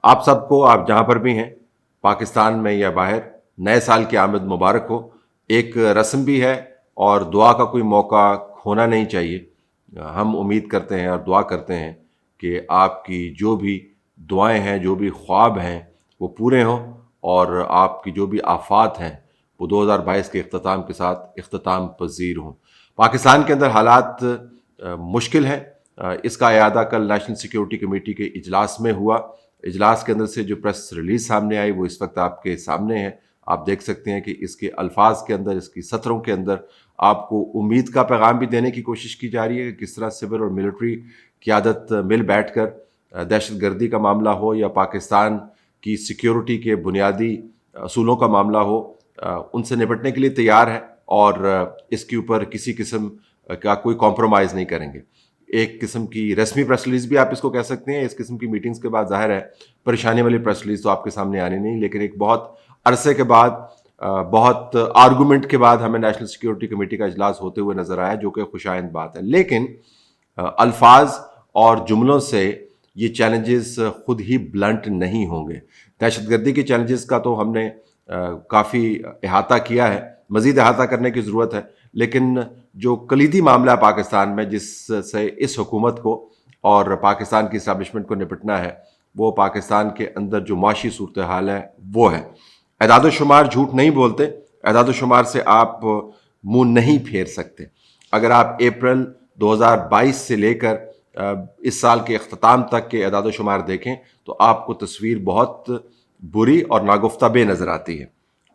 آپ سب کو، آپ جہاں پر بھی ہیں پاکستان میں یا باہر، نئے سال کی آمد مبارک ہو۔ ایک رسم بھی ہے اور دعا کا کوئی موقع کھونا نہیں چاہیے۔ ہم امید کرتے ہیں اور دعا کرتے ہیں کہ آپ کی جو بھی دعائیں ہیں، جو بھی خواب ہیں وہ پورے ہوں، اور آپ کی جو بھی آفات ہیں وہ 2022 کے اختتام کے ساتھ اختتام پذیر ہوں۔ پاکستان کے اندر حالات مشکل ہیں۔ اس کا اعادہ کل نیشنل سیکیورٹی کمیٹی کے اجلاس میں ہوا۔ اجلاس کے اندر سے جو پریس ریلیز سامنے آئی وہ اس وقت آپ کے سامنے ہے۔ آپ دیکھ سکتے ہیں کہ اس کے الفاظ کے اندر، اس کی سطروں کے اندر آپ کو امید کا پیغام بھی دینے کی کوشش کی جا رہی ہے کہ کس طرح سول اور ملٹری قیادت مل بیٹھ کر دہشت گردی کا معاملہ ہو یا پاکستان کی سیکیورٹی کے بنیادی اصولوں کا معاملہ ہو، ان سے نپٹنے کے لیے تیار ہے، اور اس کے اوپر کسی قسم کا کوئی کمپرومائز نہیں کریں گے۔ ایک قسم کی رسمی پریس ریلیز بھی آپ اس کو کہہ سکتے ہیں۔ اس قسم کی میٹنگز کے بعد ظاہر ہے پریشانی والی پریس ریلیز تو آپ کے سامنے آنی نہیں، لیکن ایک بہت عرصے کے بعد، بہت آرگومنٹ کے بعد ہمیں نیشنل سیکیورٹی کمیٹی کا اجلاس ہوتے ہوئے نظر آیا، جو کہ خوشائند بات ہے۔ لیکن الفاظ اور جملوں سے یہ چیلنجز خود ہی بلنٹ نہیں ہوں گے۔ دہشت گردی کے چیلنجز کا تو ہم نے کافی احاطہ کیا ہے، مزید احاطہ کرنے کی ضرورت ہے، لیکن جو کلیدی معاملہ ہے پاکستان میں، جس سے اس حکومت کو اور پاکستان کی اسٹیبلشمنٹ کو نپٹنا ہے، وہ پاکستان کے اندر جو معاشی صورتحال ہے وہ ہے۔ اعداد و شمار جھوٹ نہیں بولتے، اعداد و شمار سے آپ منہ نہیں پھیر سکتے۔ اگر آپ اپریل 2022 سے لے کر اس سال کے اختتام تک کے اعداد و شمار دیکھیں تو آپ کو تصویر بہت بری اور ناگفتہ بے نظر آتی ہے۔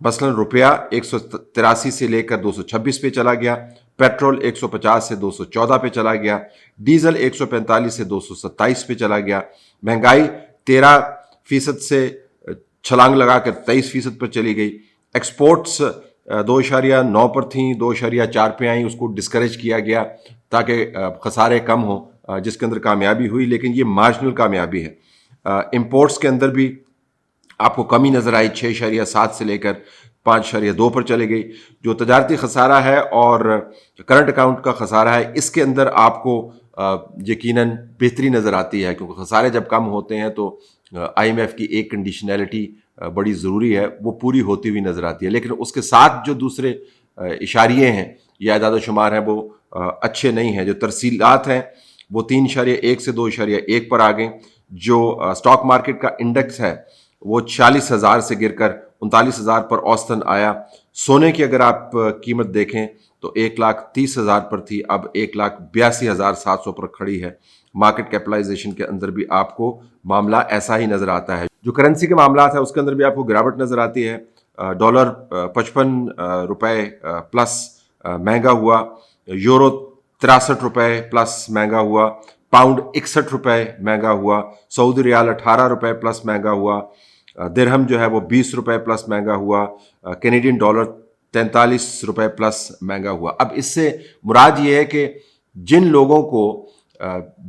مثلا روپیہ 183 سے لے کر 226 پہ چلا گیا، پیٹرول 150 سے 214 پہ چلا گیا، ڈیزل 145 سے 227 پہ چلا گیا، مہنگائی 13% سے چھلانگ لگا کر 23% پر چلی گئی، ایکسپورٹس 2.9 پر تھیں، 2.4 پہ آئیں، اس کو ڈسکریج کیا گیا تاکہ خسارے کم ہوں، جس کے اندر کامیابی ہوئی، لیکن یہ مارجنل کامیابی ہے۔ امپورٹس کے اندر بھی آپ کو کمی نظر آئی، 6.7 سے لے کر 5.2 پر چلے گئی۔ جو تجارتی خسارہ ہے اور کرنٹ اکاؤنٹ کا خسارہ ہے، اس کے اندر آپ کو یقیناً بہتری نظر آتی ہے، کیونکہ خسارے جب کم ہوتے ہیں تو IMF کی ایک کنڈیشنلٹی بڑی ضروری ہے، وہ پوری ہوتی ہوئی نظر آتی ہے۔ لیکن اس کے ساتھ جو دوسرے اشاریے ہیں یا اعداد و شمار ہیں وہ اچھے نہیں ہیں۔ جو ترسیلات ہیں وہ 3.1 سے 2.1 پر آ گئیں۔ جو اسٹاک مارکیٹ کا انڈیکس ہے وہ 40,000 سے گر کر 39,000 پر اوسطاً آیا۔ سونے کی اگر آپ قیمت دیکھیں تو 1,30,000 پر تھی، اب 1,82,700 پر کھڑی ہے۔ مارکیٹ کیپٹلائزیشن کے اندر بھی آپ کو معاملہ ایسا ہی نظر آتا ہے۔ جو کرنسی کے معاملات ہیں اس کے اندر بھی آپ کو گراوٹ نظر آتی ہے۔ ڈالر 55 روپے پلس مہنگا ہوا، یورو 63 روپے پلس مہنگا ہوا، پاؤنڈ 61 روپے مہنگا ہوا، سعودی ریال 18 روپے پلس مہنگا ہوا، درہم جو ہے وہ 20 روپے پلس مہنگا ہوا، کینیڈین ڈالر 43 روپے پلس مہنگا ہوا۔ اب اس سے مراد یہ ہے کہ جن لوگوں کو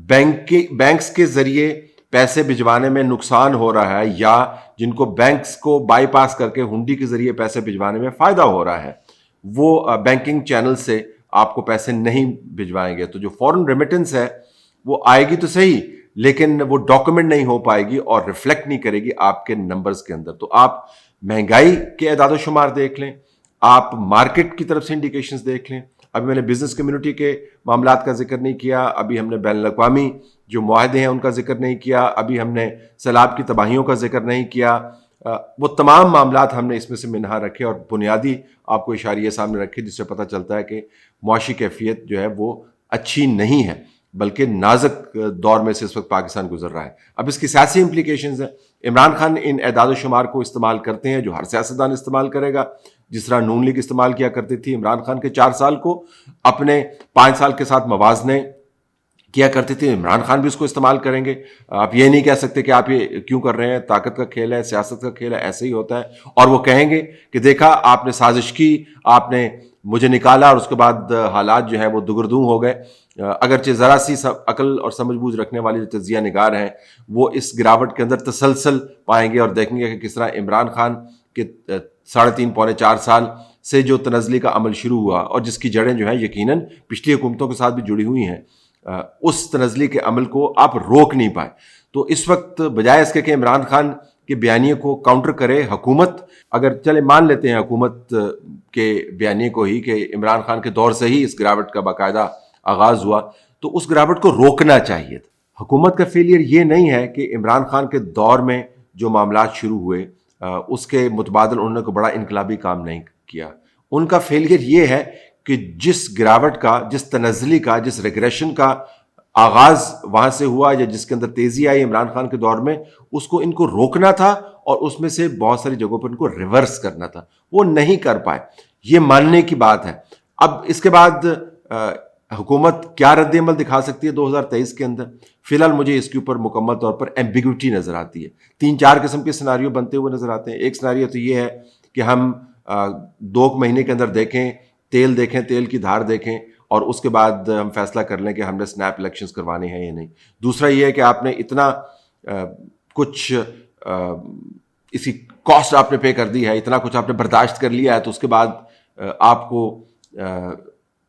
بینکس کے ذریعے پیسے بھجوانے میں نقصان ہو رہا ہے، یا جن کو بینکس کو بائی پاس کر کے ہنڈی کے ذریعے پیسے بھجوانے میں فائدہ ہو رہا ہے، وہ بینکنگ چینل سے آپ کو پیسے نہیں بھجوائیں گے۔ تو جو فورن ریمیٹنس ہے وہ آئے گی تو صحیح، لیکن وہ ڈاکومنٹ نہیں ہو پائے گی اور ریفلیکٹ نہیں کرے گی آپ کے نمبرز کے اندر۔ تو آپ مہنگائی کے اعداد و شمار دیکھ لیں، آپ مارکیٹ کی طرف سے انڈیکیشنز دیکھ لیں۔ ابھی میں نے بزنس کمیونٹی کے معاملات کا ذکر نہیں کیا، ابھی ہم نے بین الاقوامی جو معاہدے ہیں ان کا ذکر نہیں کیا، ابھی ہم نے سیلاب کی تباہیوں کا ذکر نہیں کیا۔ وہ تمام معاملات ہم نے اس میں سے منہا رکھے اور بنیادی آپ کو اشاریہ سامنے رکھے، جس سے پتہ چلتا ہے کہ معاشی کیفیت جو ہے وہ اچھی نہیں ہے، بلکہ نازک دور میں سے اس وقت پاکستان گزر رہا ہے۔ اب اس کی سیاسی امپلیکیشنز ہیں۔ عمران خان ان اعداد و شمار کو استعمال کرتے ہیں جو ہر سیاستدان استعمال کرے گا، جس طرح نون لیگ استعمال کیا کرتی تھی عمران خان کے 4 سال کو اپنے 5 سال کے ساتھ موازنے کیا کرتے تھے، عمران خان بھی اس کو استعمال کریں گے۔ آپ یہ نہیں کہہ سکتے کہ آپ یہ کیوں کر رہے ہیں، طاقت کا کھیل ہے، سیاست کا کھیل ہے، ایسے ہی ہوتا ہے۔ اور وہ کہیں گے کہ دیکھا آپ نے سازش کی، آپ نے مجھے نکالا اور اس کے بعد حالات جو ہے وہ دگردوں ہو گئے۔ اگرچہ ذرا سی عقل اور سمجھ بوجھ رکھنے والے جو تجزیہ نگار ہیں وہ اس گراوٹ کے اندر تسلسل پائیں گے اور دیکھیں گے کہ کس طرح عمران خان کے 3.5 پونے 4 سال سے جو تنزلی کا عمل شروع ہوا اور جس کی جڑیں جو ہیں یقیناً پچھلی حکومتوں کے ساتھ بھی جڑی ہوئی ہیں، اس تنزلی کے عمل کو آپ روک نہیں پائے۔ تو اس وقت بجائے اس کے کہ عمران خان کے بیانیے کو کاؤنٹر کرے حکومت، اگر چلے مان لیتے ہیں حکومت کے بیانیے کو ہی کہ عمران خان کے دور سے ہی اس گراوٹ کا باقاعدہ آغاز ہوا، تو اس گراوٹ کو روکنا چاہیے تھا۔ حکومت کا فیلئر یہ نہیں ہے کہ عمران خان کے دور میں جو معاملات شروع ہوئے اس کے متبادل انہوں نے کوئی بڑا انقلابی کام نہیں کیا۔ ان کا فیلئر یہ ہے کہ جس گراوٹ کا، جس تنزلی کا، جس ریگریشن کا آغاز وہاں سے ہوا یا جس کے اندر تیزی آئی عمران خان کے دور میں، اس کو ان کو روکنا تھا اور اس میں سے بہت ساری جگہوں پر ان کو ریورس کرنا تھا۔ وہ نہیں کر پائے، یہ ماننے کی بات ہے۔ اب اس کے بعد حکومت کیا رد عمل دکھا سکتی ہے 2023 کے اندر؟ فی الحال مجھے اس کے اوپر مکمل طور پر ایمبیگوٹی نظر آتی ہے۔ 3-4 قسم کے سیناریو بنتے ہوئے نظر آتے ہیں۔ ایک سیناریو تو یہ ہے کہ ہم 2 مہینے کے اندر دیکھیں، تیل کی دھار دیکھیں اور اس کے بعد ہم فیصلہ کر لیں کہ ہم نے سنیپ الیکشنز کروانے ہیں یا نہیں۔ دوسرا یہ ہے کہ آپ نے اتنا کچھ اسی کاسٹ آپ نے پے کر دی ہے، اتنا کچھ آپ نے برداشت کر لیا ہے، تو اس کے بعد آپ کو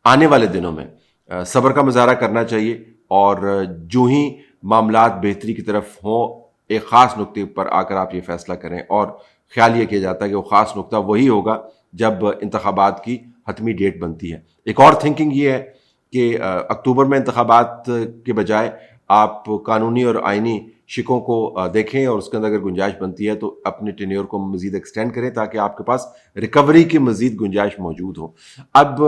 آنے والے دنوں میں صبر کا مظاہرہ کرنا چاہیے اور جو ہی معاملات بہتری کی طرف ہوں ایک خاص نقطے پر آ کر آپ یہ فیصلہ کریں، اور خیال یہ کیا جاتا ہے کہ وہ خاص نقطہ وہی ہوگا جب انتخابات کی حتمی ڈیٹ بنتی ہے۔ ایک اور تھنکنگ یہ ہے کہ اکتوبر میں انتخابات کے بجائے آپ قانونی اور آئینی شکوں کو دیکھیں اور اس کے اندر اگر گنجائش بنتی ہے تو اپنے ٹینیور کو مزید ایکسٹینڈ کریں تاکہ آپ کے پاس ریکوری کی مزید گنجائش موجود ہو۔ اب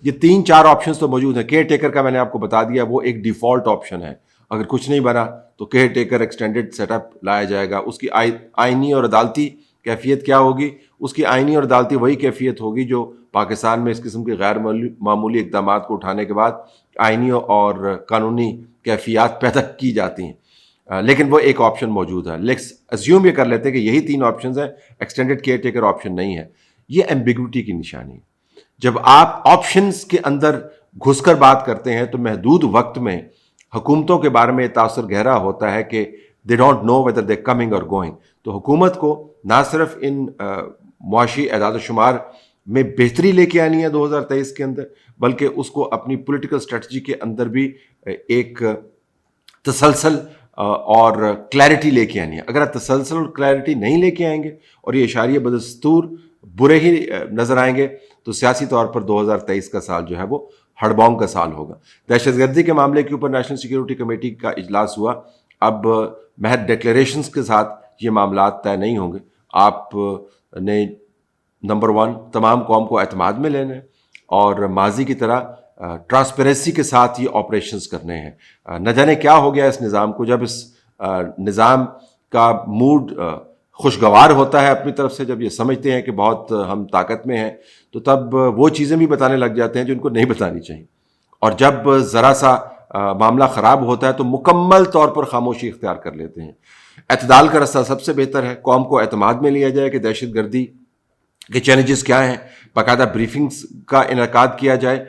یہ 3-4 آپشنز تو موجود ہیں۔ کیئر ٹیکر کا میں نے آپ کو بتا دیا، وہ ایک ڈیفالٹ آپشن ہے۔ اگر کچھ نہیں بنا تو caretaker extended set up لایا جائے گا۔ اس کی آئینی اور عدالتی کیفیت کیا ہوگی؟ اس کی آئینی اور عدالتی وہی کیفیت ہوگی جو پاکستان میں اس قسم کے غیر معمولی اقدامات کو اٹھانے کے بعد آئینی اور قانونی کیفیات پیدا کی جاتی ہیں۔ لیکن وہ ایک آپشن موجود ہے۔ لیٹس اسیوم یہ کر لیتے ہیں کہ یہی 3 آپشنز ہیں، ایکسٹینڈڈ کیئر ٹیکر آپشن نہیں ہے۔ یہ ایمبیگوٹی کی نشانی ہے۔ جب آپ آپشنز کے اندر گھس کر بات کرتے ہیں تو محدود وقت میں حکومتوں کے بارے میں یہ تاثر گہرا ہوتا ہے کہ they don't know whether they're coming or going۔ تو حکومت کو نہ صرف ان معاشی اعداد و شمار میں بہتری لے کے آنی ہے 2023 کے اندر، بلکہ اس کو اپنی پولیٹیکل اسٹریٹجی کے اندر بھی ایک تسلسل اور کلیئرٹی لے کے آنی ہے۔ اگر آپ تسلسل اور کلیئرٹی نہیں لے کے آئیں گے اور یہ اشاریہ بدستور برے ہی نظر آئیں گے تو سیاسی طور پر 2023 کا سال جو ہے وہ ہڑبونگ کا سال ہوگا۔ دہشت گردی کے معاملے کے اوپر نیشنل سیکیورٹی کمیٹی کا اجلاس ہوا۔ اب محض ڈکلیریشنز کے ساتھ یہ معاملات طے نہیں ہوں گے۔ آپ نے نمبر 1 تمام قوم کو اعتماد میں لینا ہے اور ماضی کی طرح ٹرانسپیرنسی کے ساتھ یہ آپریشنز کرنے ہیں۔ نہ جانے کیا ہو گیا اس نظام کو، جب اس نظام کا موڈ خوشگوار ہوتا ہے اپنی طرف سے، جب یہ سمجھتے ہیں کہ بہت ہم طاقت میں ہیں، تو تب وہ چیزیں بھی بتانے لگ جاتے ہیں جو ان کو نہیں بتانی چاہیے، اور جب ذرا سا معاملہ خراب ہوتا ہے تو مکمل طور پر خاموشی اختیار کر لیتے ہیں۔ اعتدال کا رستہ سب سے بہتر ہے۔ قوم کو اعتماد میں لیا جائے کہ دہشت گردی کے چیلنجز کیا ہیں، باقاعدہ بریفنگز کا انعقاد کیا جائے،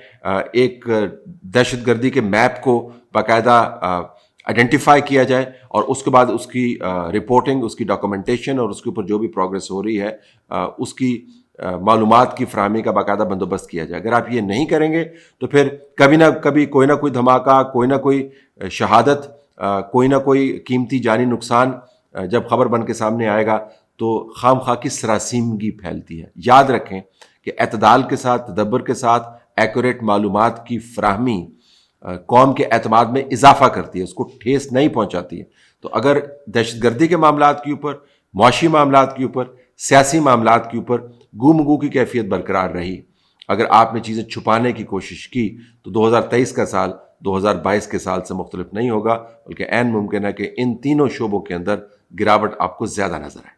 ایک دہشت گردی کے میپ کو باقاعدہ آئیڈینٹیفائی کیا جائے اور اس کے بعد اس کی رپورٹنگ، اس کی ڈاکومنٹیشن اور اس کے اوپر جو بھی پروگریس ہو رہی ہے اس کی معلومات کی فراہمی کا باقاعدہ بندوبست کیا جائے۔ اگر آپ یہ نہیں کریں گے تو پھر کبھی نہ کبھی کوئی نہ کوئی دھماکہ، کوئی نہ کوئی شہادت، کوئی نہ کوئی قیمتی جانی نقصان جب خبر بن کے سامنے آئے گا تو خام خواہ کی سراسیمگی پھیلتی ہے۔ یاد رکھیں کہ اعتدال کے ساتھ، تدبر کے ساتھ ایکوریٹ معلومات کی فراہمی قوم کے اعتماد میں اضافہ کرتی ہے، اس کو ٹھیس نہیں پہنچاتی ہے۔ تو اگر دہشت گردی کے معاملات کے اوپر، معاشی معاملات کے اوپر، سیاسی معاملات کے اوپر گو مگو کی کیفیت برقرار رہی، اگر آپ نے چیزیں چھپانے کی کوشش کی تو 2023 کا سال 2022 کے سال سے مختلف نہیں ہوگا، بلکہ عین ممکن ہے کہ ان تینوں شعبوں کے اندر گراوٹ آپ کو زیادہ نظر آئے۔